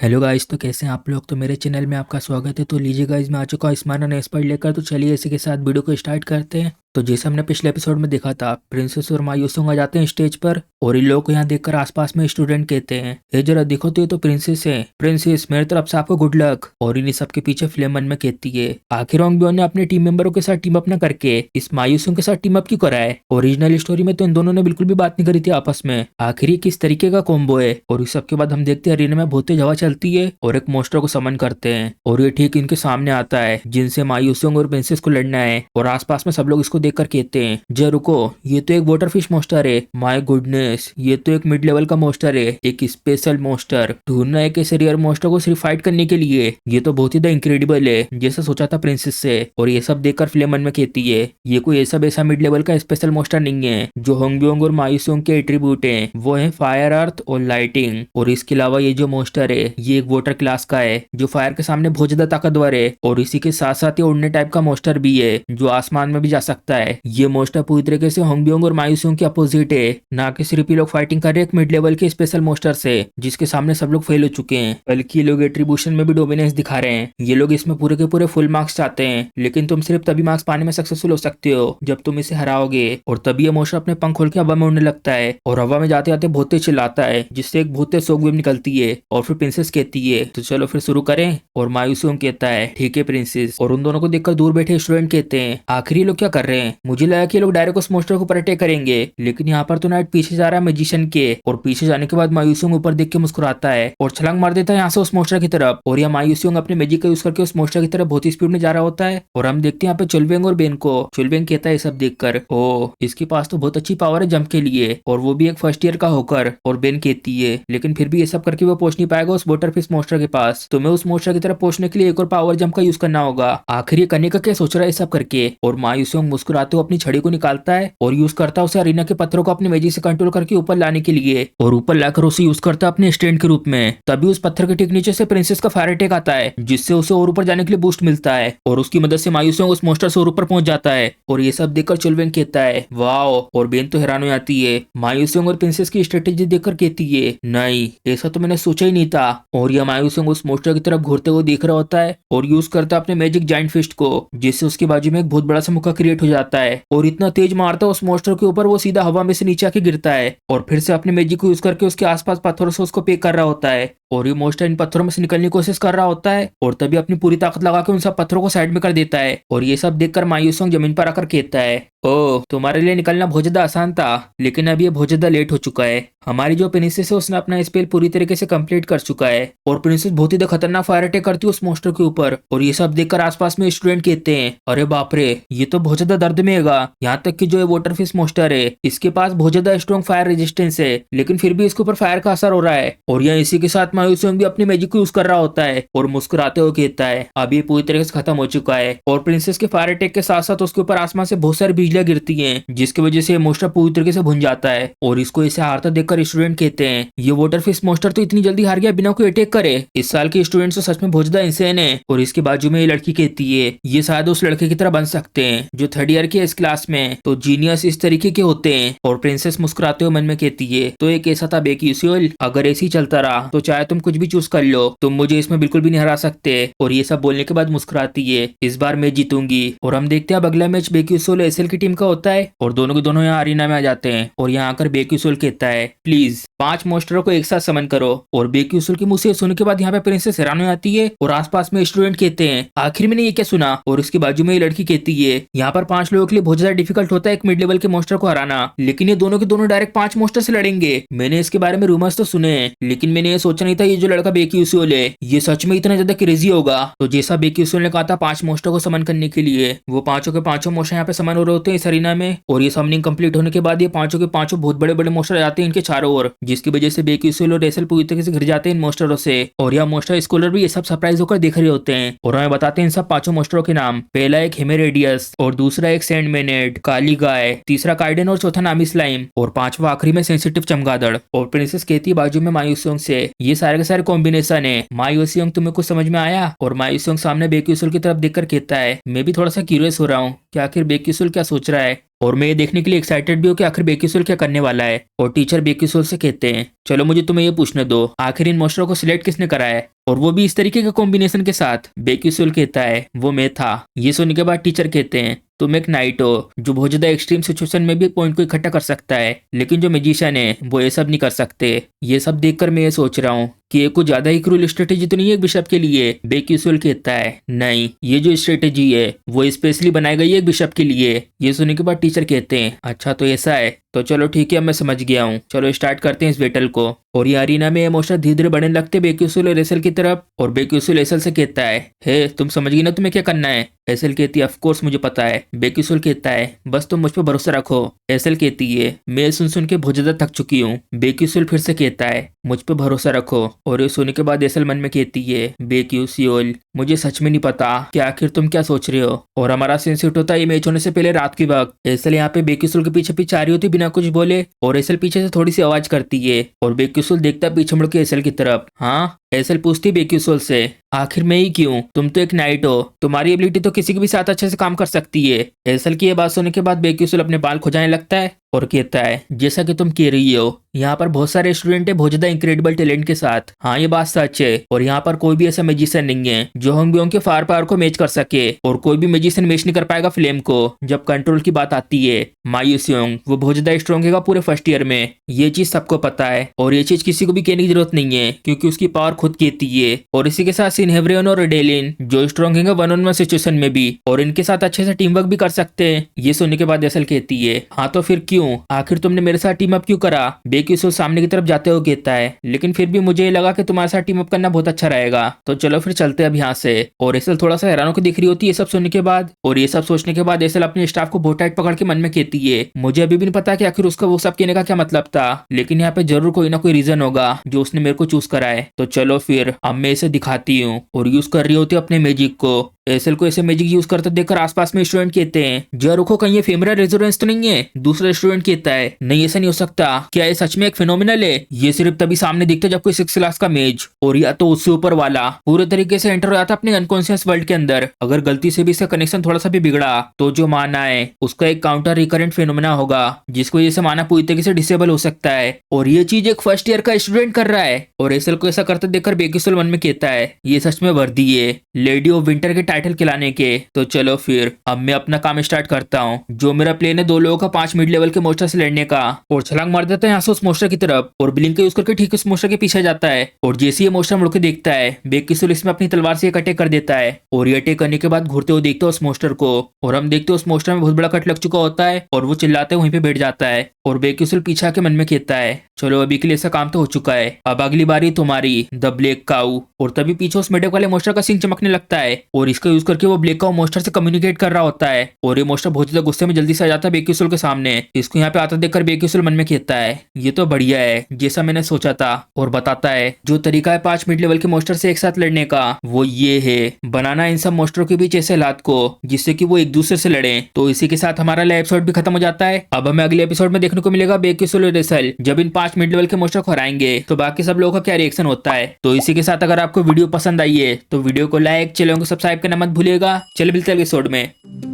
Hello guys, तो कैसे हैं आप लोग। तो मेरे चैनल में आपका स्वागत है। तो लीजिए गाइस, मैं आ चुका हूँ स्मार्ट एंड एक्सपर्ट लेकर। तो चलिए इसी के साथ वीडियो को स्टार्ट करते हैं। तो जैसे हमने पिछले एपिसोड में देखा था, प्रिंसेस और मायूसोंग आ जाते हैं स्टेज पर और इन लोगों को यहाँ देखकर आसपास में स्टूडेंट कहते हैं, ये जरा देखो तो ये तो प्रिंसेस है। प्रिंसेस, मेरी तरफ से आपको गुड लक। और इन्हीं सबके पीछे फ्लेम मन में कहती है, आखिर होंगबियोन ने अपने टीम मेंबरों के साथ टीम अप न करके इस मायूसोंग के साथ टीम अप क्यों करा है। ओरिजिनल स्टोरी में तो इन दोनों ने बिल्कुल भी बात नहीं करी थी आपस में। आखिर ये किस तरीके का कॉम्बो है। और इस सबके बाद हम देखते हैं अरीना में बहुत तेज हवा चलती है और एक मोस्टर को समन करते हैं और ये ठीक इनके सामने आता है, जिनसे मायूसोंग और प्रिंसेस को लड़ना है। और आसपास में सब लोग इसको देखकर कहते हैं, जय रुको, ये तो एक वाटरफिश मोस्टर है। माय गुडनेस, ये तो एक मिड लेवल का मोस्टर है, एक स्पेशल मोस्टर। ढूंढना एक ऐसे रेयर मोस्टर को सिर्फ फाइट करने के लिए, ये तो बहुत ही द इनक्रेडिबल है, जैसा सोचा था प्रिंसेस से। और ये सब देखकर फ्लेम मन में कहती है, ये कोई ऐसा वैसा मिड लेवल का स्पेशल मोस्टर नहीं है। जो होंगबियोंग और मायूसोंग के एट्रीब्यूट हैं वो है फायर, अर्थ और लाइटिंग। और इसके अलावा ये जो मोस्टर है ये एक वाटर क्लास का है, जो फायर के सामने बहुत ज्यादा ताकतवर है। और इसी के साथ साथ ये उड़ने टाइप का मोस्टर भी है, जो आसमान में भी जा सकता है। ये मोस्टर पूरी तरीके से होंगबियोंग और मायूसोंग के अपोजिट है। ना कि सिर्फ ये लोग फाइटिंग कर रहे हैं एक मिड लेवल के स्पेशल मोस्टर से, जिसके सामने सब लोग फेल हो चुके हैं, बल्कि ये लोग एट्रीब्यूशन में भी डोमिनेंस दिखा रहे हैं। ये लोग इसमें पूरे के पूरे फुल मार्क्स चाहते हैं, लेकिन तुम सिर्फ तभी मार्क्स पाने में सक्सेसफुल हो सकते हो जब तुम इसे हराओगे। और तभी ये मोस्टर अपने पंख खोल के हवा में उड़ने लगता है और हवा में जाते जाते बहुत तेज चिल्लाता है, जिससे एक बहुत तेज शॉक वेव निकलती है। और फिर प्रिंसेस कहती है, तो चलो फिर शुरू करें। और मायूसोंग कहता है, ठीक है प्रिंसेस। और उन दोनों को देखकर दूर बैठे स्टूडेंट कहते हैं, आखिर ये लोग क्या कर रहे हैं। मुझे लगा कि ये लोग डायरेक्ट उस मोस्टर को अटैक करेंगे, लेकिन यहाँ पर तो नाइट पीछे जा रहा है मैजिशियन के। और पीछे जाने के बाद मायूसोंग ऊपर देख के मुस्कुराता है और छलांग मार देता है यहाँ से उस मोस्टर की तरफ। और यह मायूसोंग अपने मैजिक का यूज करके उस मोस्टर की तरफ बहुत ही स्पीड में जा रहा होता है। और हम देखते हैं यहाँ पे चुलबेंग और बेन को। चुलबेंग कहता है सब देखकर, ओ इसके पास तो बहुत अच्छी पावर है जंप के लिए, और वो भी एक फर्स्ट ईयर का होकर। और बेन कहती है, लेकिन फिर भी ये सब करके वो पहुंच नहीं पाएगा उस वाटरफिश मोस्टर के पास। तुम्हें उस मोस्टर की तरफ पहुंचने के लिए एक और पावर जंप का यूज करना होगा। आखिर ये करने का क्या सोच रहा है सब करके। और मायूसोंग मुस्कुराते हुए अपनी छड़ी को निकालता है और यूज करता है उसे अरीना के पत्थरों को अपने मैजिक से कंट्रोल करके ऊपर लाने के लिए। और ऊपर लाकर उसे यूज करता है अपने स्टैंड के रूप में। तभी उस पत्थर के ठीक नीचे से प्रिंसेस का फायर अटैक आता है, जिससे उसे और ऊपर जाने के लिए बूस्ट मिलता है। और उसकी मदद से मायूसोंग उस मोस्टर से और ऊपर पहुंच जाता है। और ये सब देखकर चुलबेंग कहता है, वाओ। और बेन तो हैरान हो जाती है। मायूसोंग और प्रिंसेस की स्ट्रेटेजी देखकर कहती है, नहीं ऐसा तो मैंने सोचा ही नहीं था। और यह मायूसोंग उस मोस्टर की तरफ घूरते हुए देख रहा होता है और यूज करता है अपने मैजिक जाइंट फिस्ट को, जिससे उसके बाजू में एक बहुत बड़ा सा मुक्का क्रिएट हो जाता है। और इतना तेज मारता है उस मोस्टर के ऊपर, वो सीधा हवा में से नीचे आके गिरता है। और फिर से अपने मैजिक को यूज करके उसके आसपास पत्थरों से उसको पेक कर रहा होता है। और ये मोस्टर इन पत्थरों में से निकलने की कोशिश कर रहा होता है और तभी अपनी पूरी ताकत लगा के उन सब पत्थरों को साइड में कर देता है। और ये सब देखकर मायूसोंग जमीन पर आकर कहता है, ओह तुम्हारे लिए निकलना बहुत ज्यादा आसान था, लेकिन अब ये बहुत ज्यादा लेट हो चुका है। हमारी जो प्रिंसेस है उसने अपना स्पेल पूरी तरीके से कंप्लीट कर चुका है। और प्रिंसेस बहुत ही खतरनाक फायर अटैक करती है उस मोस्टर के ऊपर। और ये सब देखकर आसपास में स्टूडेंट कहते हैं, अरे बाप रे, ये तो बहुत ज्यादा दर्द में है। यहाँ तक कि जो ये वाटरफिश मोस्टर है इसके पास बहुत ज्यादा स्ट्रॉन्ग फायर रेजिस्टेंस है, लेकिन फिर भी इसके ऊपर फायर का असर हो रहा है। और यह इसी के साथ मायूसोंग भी अपनी मैजिक को यूज कर रहा होता है और मुस्कुराते हुए कहता है, अब ये पूरी तरीके से खत्म हो चुका है। और प्रिंसेस के फायर अटैक के साथ साथ उसके ऊपर आसमान से बहुत सारी बिजलियां गिरती हैं, जिसकी वजह से मोस्टर पूरी तरीके से भुन जाता है। और इसको इसे हारता देखकर स्टूडेंट कहते हैं, ये वाटरफिश मोस्टर तो इतनी जल्दी हार गया बिना कोई अटैक करे। इस साल के स्टूडेंट्स तो सच में बहुत ज्यादा इंसेन है। और इसके बाजू में ये लड़की कहती है, ये शायद उस लड़के की तरह बन सकते हैं जो थर्ड ईयर के इस क्लास में, तो जीनियस इस तरीके के होते हैं। और प्रिंसेस मुस्कुराते हुए मन में कहती है, तो एक ऐसा था बेक्यूसियल, अगर ऐसे ही चलता रहा तो चाहे तुम कुछ भी चूज कर लो, तुम मुझे इसमें बिल्कुल भी नहीं हरा सकते। और ये सब बोलने के बाद मुस्कुराती है, इस बार मैं जीतूंगी। और हम देखते हैं अब अगला मैच बेक्यूसियल एसएल की टीम का होता है और दोनों के दोनों यहाँ अरीना में आ जाते हैं। और यहाँ आकर बेक्यूसियल कहता है, प्लीज 5 मोस्टरों को एक साथ समन करो। और बेक्यूसियल के मुंह से सुनने के बाद यहाँ पे प्रिंसेस हैरान हो जाती है और आसपास में स्टूडेंट कहते हैं, आखिर मैंने ये क्या सुना। और इसके बाजू में ये लड़की कहती है, यहाँ पर 5 लोगों के लिए बहुत ज्यादा डिफिकल्ट होता है एक मिड लेवल के मोस्टर को हराना, लेकिन ये दोनों के दोनों डायरेक्ट 5 मोस्टर से लड़ेंगे। मैंने इसके बारे में रूमर्स तो सुने हैं, लेकिन मैंने ये सोचा नहीं था ये जो लड़का बेक्यूसियल है ये सच में इतना ज्यादा क्रेजी होगा। तो जैसा बेक्यूसियल ने कहा था 5 मोस्टर को समन करने के लिए, वो पांचों के पांचों मोस्टर यहाँ पे समन हो रहे होते हैं इस अरीना में। और ये समनिंग कंप्लीट होने के बाद ये पांचों के पांचों बहुत बड़े बड़े मोस्टर आते हैं इनके चारों ओर, जिसकी वजह से बेक्यूसियल और एसल पूरी तरीके से घिर जाते हैं इन मोस्टरों से। और यह मोस्टर स्कॉलर भी ये सब सरप्राइज होकर देख रहे होते हैं और हमें बताते हैं इन सब 5 मोस्टरों के नाम। पहला एक हेमेरेडियस, और दूसरा एक सैंडमेनेड, काली गाय, तीसरा काइडेन और चौथा नामी स्लाइम, और 5वां आखिरी में सेंसिटिव चमगादड़। और प्रिंसेस कहती है बाजू में मायूसोंग से, ये सारे के सारे कॉम्बिनेशन है। मायूसियोंग तुम्हें कुछ समझ में आया? और मायूसियोंग सामने बेक्यूसुल की तरफ देखकर कहता है मैं भी थोड़ा सा क्यूरियस हो रहा हूँ कि आखिर बेक्यूसुल क्या सोच रहा है, और मैं ये देखने के लिए एक्साइटेड भी हूँ कि आखिर बेक्यूसुल क्या करने वाला है। और टीचर बेक्यूसुल से कहते हैं चलो मुझे तुम्हें ये पूछने दो, आखिर इन मोस्टरों को सिलेक्ट किसने करा है, और वो भी इस तरीके के कॉम्बिनेशन के साथ। बेक्यूसुल कहता है वो मैं था। ये सुनने के बाद टीचर कहते हैं तुम एक नाइट हो जो बहुत ज्यादा एक्सट्रीम सिचुएशन में भी पॉइंट को इकट्ठा कर सकता है, लेकिन जो मैजिशियन है वो ये सब नहीं कर सकते। ये सब देखकर मैं ये सोच रहा हूँ कि ये कुछ ज्यादा ही क्रूल स्ट्रेटेजी तो नहीं है एक बिशप के लिए। बेक्यूसुल कहता है नहीं, ये जो स्ट्रेटेजी है वो स्पेशली बनाई गई है एक बिशप के लिए। ये सुनने के बाद टीचर कहते हैं अच्छा तो ऐसा है, तो चलो ठीक है मैं समझ गया हूँ, चलो स्टार्ट करते हैं इस बैटल को। और ये अरीना में इमोशन धीरे धीरे बढ़ने लगते बेक्यूसुल और एसल की तरफ। और बेक्यूसुल एसल से कहता है हे तुम समझ गई ना तुम्हें क्या करना है? एसल कहती है ऑफ कोर्स मुझे पता है। बेक्यूसुल कहता है बस तुम मुझ पर भरोसा रखो। एसल कहती है मैं सुन के बहुत ज्यादा थक चुकी हूँ। बेक्यूसुल फिर से कहता है मुझ पर भरोसा रखो। और ये सुनने के बाद एसल मन में कहती है बेक्यूसुल मुझे सच में नहीं पता कि आखिर तुम क्या सोच रहे हो। और हमारा सेंसिट होता है ये मैच होने से पहले रात की वक्त। एसल यहाँ पे बेक्यूसुल के पीछे पीछे आ रही होती बिना कुछ बोले, और एसल पीछे से थोड़ी सी आवाज करती है। और बेक्यूसुल देखता पीछे मुड़ के एसल की तरफ। हाँ, एसल पूछती बेक्यूसुल से आखिर मैं ही क्यों? तुम तो एक नाइट हो, तुम्हारी एबिलिटी तो किसी के भी साथ अच्छे से काम कर सकती है। एसल की ये बात सुनने के बाद बेक्यूसुल अपने बाल खुजाने लगता है और कहता है जैसा कि तुम कह रही हो यहाँ पर बहुत सारे स्टूडेंट है बहुत ज्यादा इंक्रेडिबल टैलेंट के साथ। हाँ ये बात सच है, और यहाँ पर कोई भी ऐसा मैजिशियन नहीं है जो होंगबियोंग के फायर पावर को मैच कर सके, और कोई भी मैजिशियन मैच नहीं कर पाएगा फ्लेम को। जब कंट्रोल की बात आती है मायूसियोंग वो बहुत ज्यादा स्ट्रॉन्ग है पूरे फर्स्ट ईयर में, ये चीज सबको पता है। और ये चीज किसी को भी कहने की जरूरत नहीं है क्योंकि उसकी पावर खुद कहती है। और इसी के साथ सिनहेवरियन और रेडेलिन जो स्ट्रॉन्ग है 1-on-1 सिचुएशन में भी, और इनके साथ अच्छे से टीम वर्क भी कर सकते हैं। ये सुनने के बाद एसल कहती है हाँ तो फिर क्यों, आखिर तुमने मेरे साथ टीम अप क्यों करा? बेक्यूसुल सामने की तरफ जाते हुए कहता है लेकिन फिर भी मुझे लगा कि तुम्हारे साथ टीम अप करना बहुत अच्छा रहेगा, तो चलो फिर चलते अब यहाँ से। और एसल थोड़ा सा हैरान होकर दिख रही होती है ये सब सुनने के बाद। और ये सब सोचने के बाद एसल अपने स्टाफ को बहुत टाइट पकड़ के मन में कहती है मुझे अभी भी नहीं पता कि आखिर उसका वो सब कहने का क्या मतलब था, लेकिन यहाँ पे जरूर कोई ना कोई रीजन होगा जो उसने मेरे को चूज करा है। तो चलो फिर अब मैं इसे दिखाती हूँ। और यूज कर रही होती है अपने मैजिक को। एसल को ऐसे मैजिक यूज करते देखकर आसपास में स्टूडेंट कहते हैं जरा रुको कहीं ये फेमरा रेजोरेंस तो नहीं है? दूसरा स्टूडेंट कहता है नहीं ऐसा नहीं हो सकता, क्या ये सच में एक फिनोमिनल है? ये सिर्फ तभी सामने दिखता जब कोई 6 क्लास का मेज और या तो उससे ऊपर वाला पूरे तरीके से एंटर हो जाता अपने अनकॉन्शियस वर्ल्ड के अंदर। अगर गलती से भी इसका कनेक्शन थोड़ा सा भी बिगड़ा तो जो माना है उसका एक काउंटर रिकरेंट फिनोमिना होगा जिसको ये माना पूरी तरीके से डिसेबल हो सकता है। और ये चीज एक फर्स्ट ईयर का स्टूडेंट कर रहा है। और एसल को ऐसा करते देखकर बेक्यूसुल मन में कहता है ये सच में वर्दी है लेडी ऑफ विंटर के टाइटल खिलाने के। तो चलो फिर अब मैं अपना काम स्टार्ट करता हूँ। जो मेरा प्लेन है 2 लोगों का 5 मिड लेवल के मोस्टर से लड़ने का, और छलांग मार देता है यहाँ से उस मोस्टर की तरफ और ब्लिंक का यूज करके ठीक उस मोस्टर के पीछे जाता है। और जैसे ये मोस्टर मुड़ के देखता है बेक्यूसुल इसमें अपनी तलवार से एक अटैक कर देता है। और ये अटैक करने के बाद घूरते हुए देखते हैं उस मोस्टर को, और हम देखते हैं उस मोस्टर में बहुत बड़ा कट लग चुका होता है और वो चिल्लाते वहीं पे बैठ जाता है। और बेक्यूसुल पीछे आके मन में कहता है चलो अभी के लिए ऐसा काम तो हो चुका है, अब अगली बारी तुम्हारी द ब्लैक काऊ। और तभी पीछे उस मेढक वाले मोस्टर का सिंग चमकने लगता है और इसका यूज करके वो ब्लैक काऊ मोस्टर से कम्युनिकेट कर रहा होता है। और ये मोस्टर बहुत ज्यादा गुस्से में जल्दी से आ जाता है बेक्यूसुल के सामने। इसको यहाँ पे आता देखकर बेक्यूसुल मन में कहता है ये तो बढ़िया है जैसा मैंने सोचा था, और बताता है जो तरीका है 5 मिड लेवल के मोस्टर से एक साथ लड़ने का वो ये है बनाना इन सब मोस्टरों के बीच ऐसे हालात को जिससे कि वो एक दूसरे से लड़े। तो इसी के साथ हमारा एपिसोड भी खत्म हो जाता है। अब हमें अगले एपिसोड में देखने को मिलेगा बेक्यूसुल और एसल जब इन 5 मिड लेवल के मोस्टर को हराएंगे तो बाकी सब लोगों का क्या रिएक्शन होता है। तो इसी के साथ अगर आपको वीडियो पसंद आई है तो वीडियो को लाइक, चैनल को सब्सक्राइब करना मत भूलिएगा। चलिए मिलते हैं एपिसोड में।